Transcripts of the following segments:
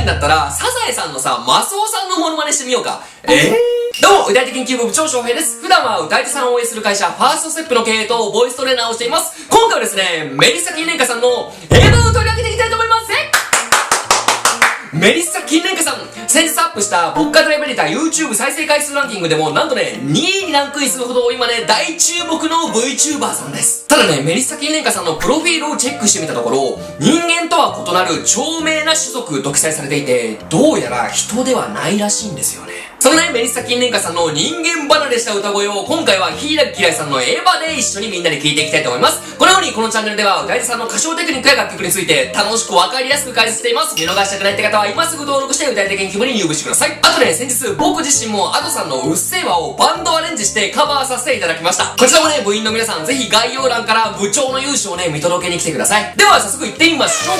だったら、サザエさんのさ、マスオさんのモノマネしてみようか。どうも、歌い手研究部部長翔平です。普段は歌い手さんを応援する会社、ファーストステップの経営とボイストレーナーをしています。今回はですね、メリッサ金蓮華さんの英文を取り上げていきたいと思います。メリッサ金蓮華さん、先日アップした僕がドライブレター YouTube 再生回数ランキングでもなんとね、2位にランクインするほど今ね、大注目の VTuber さんです。ただね、メリッサ金蓮華さんのプロフィールをチェックしてみたところ、人間とは異なる長命な種族と記載されていて、どうやら人ではないらしいんですよね。そのね、メリッサ金蓮華さんの人間離れした歌声を今回は柊木嫌いさんのエヴァで一緒にみんなで聴いていきたいと思います。このようにこのチャンネルでは歌い手さんの歌唱テクニックや楽曲について楽しくわかりやすく解説しています。見逃したくないって方は今すぐ登録して歌い手研究部に入部してください。あとね、先日僕自身も Ado さんのうっせぇわをバンドアレンジしてカバーさせていただきました。こちらもね、部員の皆さんぜひ概要欄から部長の勇姿をね、見届けに来てください。では早速行ってみましょう。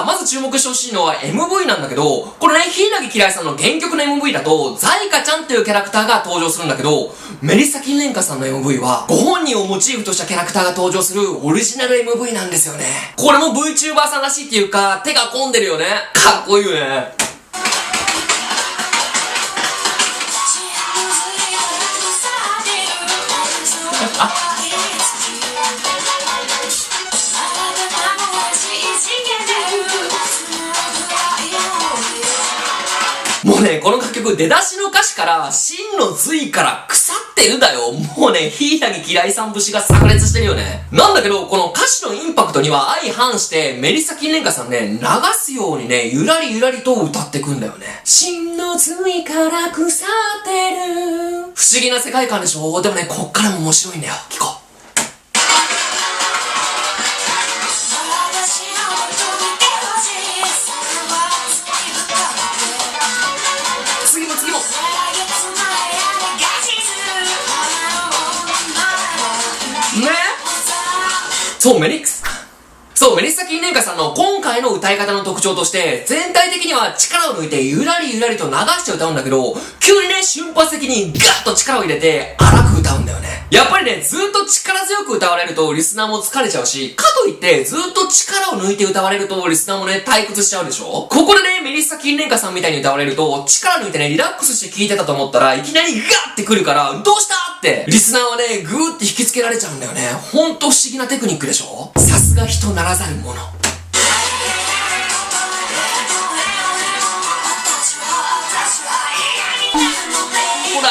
まず注目してほしいのは MV なんだけど、これね、柊木嫌いさんの原曲の MV だと、ザイカちゃんっていうキャラクターが登場するんだけど、メリッサ金蓮華さんの MV は、ご本人をモチーフとしたキャラクターが登場するオリジナル MV なんですよね。これも VTuber さんらしいっていうか、手が込んでるよね。かっこいいよね。もうね、この楽曲、出だしの歌詞から、真の髄から腐ってるんだよ。もうね、柊木嫌いさん節が炸裂してるよね。なんだけど、この歌詞のインパクトには相反して、メリッサ金蓮華さんね、流すようにね、ゆらりゆらりと歌ってくんだよね。真の髄から腐ってる。不思議な世界観でしょ。でもね、こっからも面白いんだよ。聞こう。そう、メリッサ金蓮華さんの今回の歌い方の特徴として、全体的には力を抜いてゆらりゆらりと流して歌うんだけど、急にね、瞬発的にガッと力を入れて荒く歌うんだよね。やっぱりね、ずっと力強く歌われるとリスナーも疲れちゃうし、かといってずっと力を抜いて歌われるとリスナーもね、退屈しちゃうでしょ。ここでね、メリッサ金蓮華さんみたいに歌われると、力抜いてね、リラックスして聴いてたと思ったら、いきなりガッてくるから、どうしたって、リスナーはね、グーって引きつけられちゃうんだよね。ほんと不思議なテクニックでしょ。さすが人ならざるもの。ほら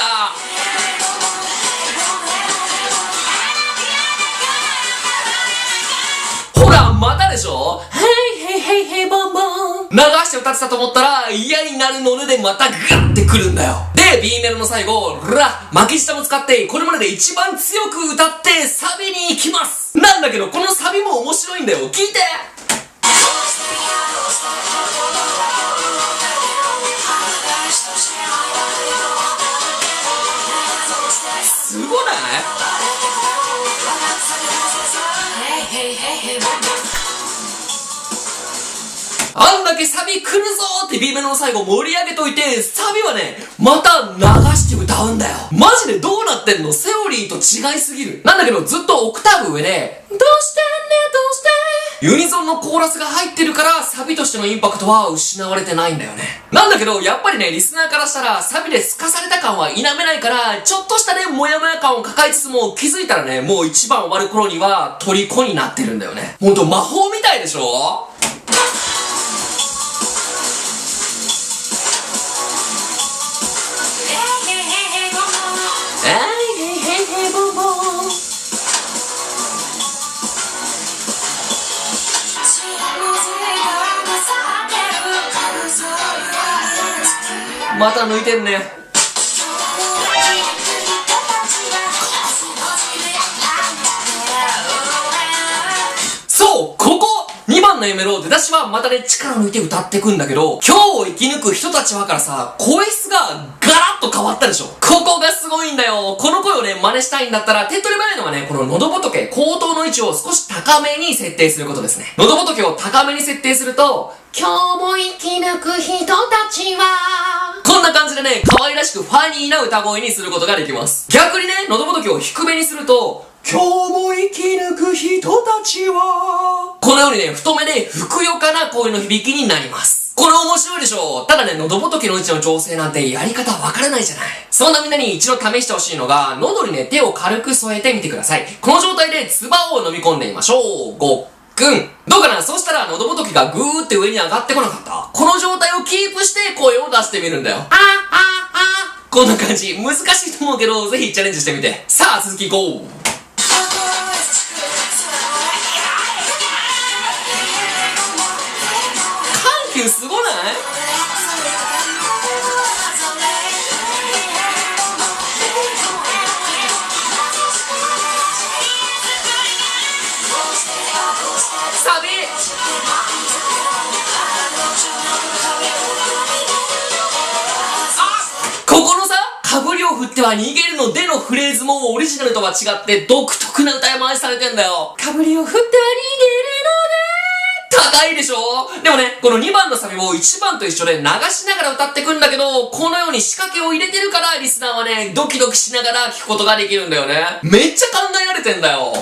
ほら、またでしょ。ヘイヘイヘイヘイボンボン流して歌ってたと思ったら、嫌になるのでまたガッてくるんだよ。で、B メロの最後、巻き舌も使って、これまでで一番強く歌ってサビに行きます。なんだけど、このサビも面白いんだよ。聞いて。すごない？あんだけサビ来るぞーって B メロの最後盛り上げといて、サビはね、また流して歌うんだよ。マジでどうなってんの？セオリーと違いすぎる。なんだけどずっとオクターブ上で、どうしてんねどうしてユニゾンのコーラスが入ってるから、サビとしてのインパクトは失われてないんだよね。なんだけど、やっぱりね、リスナーからしたら、サビですかされた感は否めないから、ちょっとしたね、モヤモヤ感を抱えつつも、気づいたらね、もう一番終わる頃には、虜になってるんだよね。ほんと魔法みたいでしょ？また抜いてんね。そう、ここ2番の A メロ、出だしはまたね、力を抜いて歌ってくんだけど、今日を生き抜く人たちはからさ、声質がガラッと変わったでしょ。ここがすごいんだよ。この声をね、真似したいんだったら、手っ取り早いのはね、この喉仏、口頭の位置を少し高めに設定することですね。喉仏を高めに設定すると、今日も生き抜く人たちはこんな感じでね、可愛らしくファニーな歌声にすることができます。逆にね、喉仏を低めにすると、今日も生き抜く人たちはこのようにね、太めでふくよかな声の響きになります。これ面白いでしょ。ただね、喉仏の位置の調整なんてやり方わからないじゃない。そんなみんなに一度試してほしいのが、喉にね、手を軽く添えてみてください。この状態で唾を飲み込んでみましょう。ごっくん。どうかな。そしたら喉仏がぐーって上に上がってこなかった。この状態をキープして声を出してみるんだよ。こんな感じ。難しいと思うけど、ぜひチャレンジしてみて。さあ、続きいこう。緩急すごない？サビ！ここのさ、かぶりを振っては逃げるのでのフレーズもオリジナルとは違って独特な歌い回しされてんだよ。かぶりを振っては逃げるので高いでしょ。でもね、この2番のサビも1番と一緒で流しながら歌ってくんだけど、このように仕掛けを入れてるからリスナーはね、ドキドキしながら聞くことができるんだよね。めっちゃ考えられてんだよ。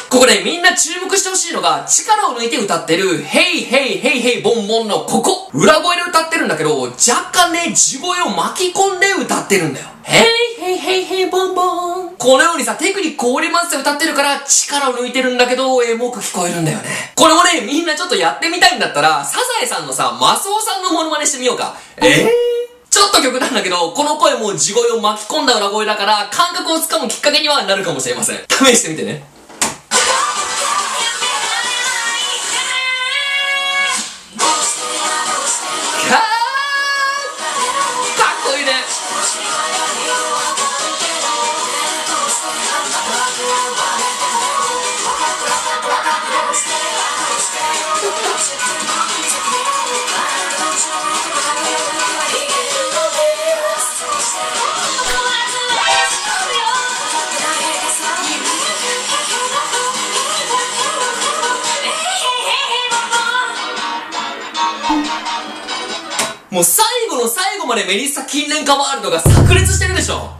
ここでみんな注目してほしいのが、力を抜いて歌ってる、ヘイヘイヘイヘイボンボンのここ。裏声で歌ってるんだけど、若干ね、地声を巻き込んで歌ってるんだよ。ヘイヘイヘイヘイボンボン。このようにさ、テクニックを織り交ぜて歌ってるから、力を抜いてるんだけど、エモく聞こえるんだよね。これもね、みんなちょっとやってみたいんだったら、サザエさんのさ、マスオさんのモノマネしてみようか。ちょっと極端だけど、この声も地声を巻き込んだ裏声だから、感覚をつかむきっかけにはなるかもしれません。試してみてね。もう最後の最後までメリッサ近年化ワールドが炸裂してるでしょ。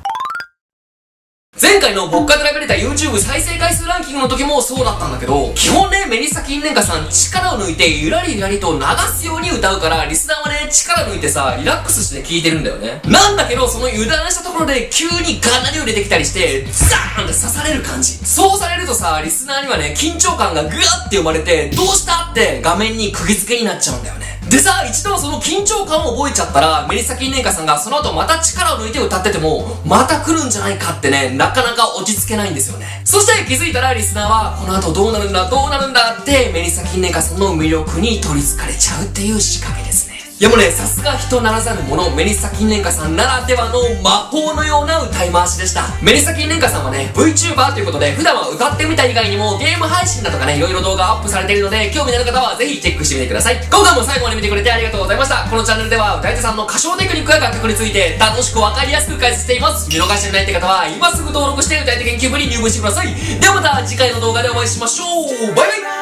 前回の僕が選ばれた YouTube 再生回数ランキングの時もそうだったんだけど、基本ね、メリッサ近年化さん力を抜いてゆらりゆらりと流すように歌うから、リスナーはね、力抜いてさ、リラックスして聴いてるんだよね。なんだけど、その油断したところで急にガナリを入れてきたりして、ザーンって刺される感じ。そうされるとさ、リスナーにはね、緊張感がグワッて生まれて、どうしたって画面に釘付けになっちゃうんだよね。でさ、一度その緊張感を覚えちゃったら、メリッサ近年化さんがその後また力を抜いて歌ってても、また来るんじゃないかってね、なかなか落ち着けないんですよね。そして気づいたらリスナーは、この後どうなるんだって、メリッサ近年化さんの魅力に取り憑かれちゃうっていう仕掛けですね。いやもうね、さすが人ならざるもの、メリッサ近年化さんならではの魔法のような歌い回しでした。メリッサ近年化さんはね、VTuber ということで、普段は歌ってみた以外にもゲーム配信だとかね、いろいろ動画アップされているので、興味のある方はぜひチェックしてみてください。今回も最後まで見てくれてありがとうございました。このチャンネルでは歌い手さんの歌唱テクニックや楽曲について楽しくわかりやすく解説しています。見逃してないって方は今すぐ登録して歌い手研究部に入部してください。ではまた次回の動画でお会いしましょう。バイバイ。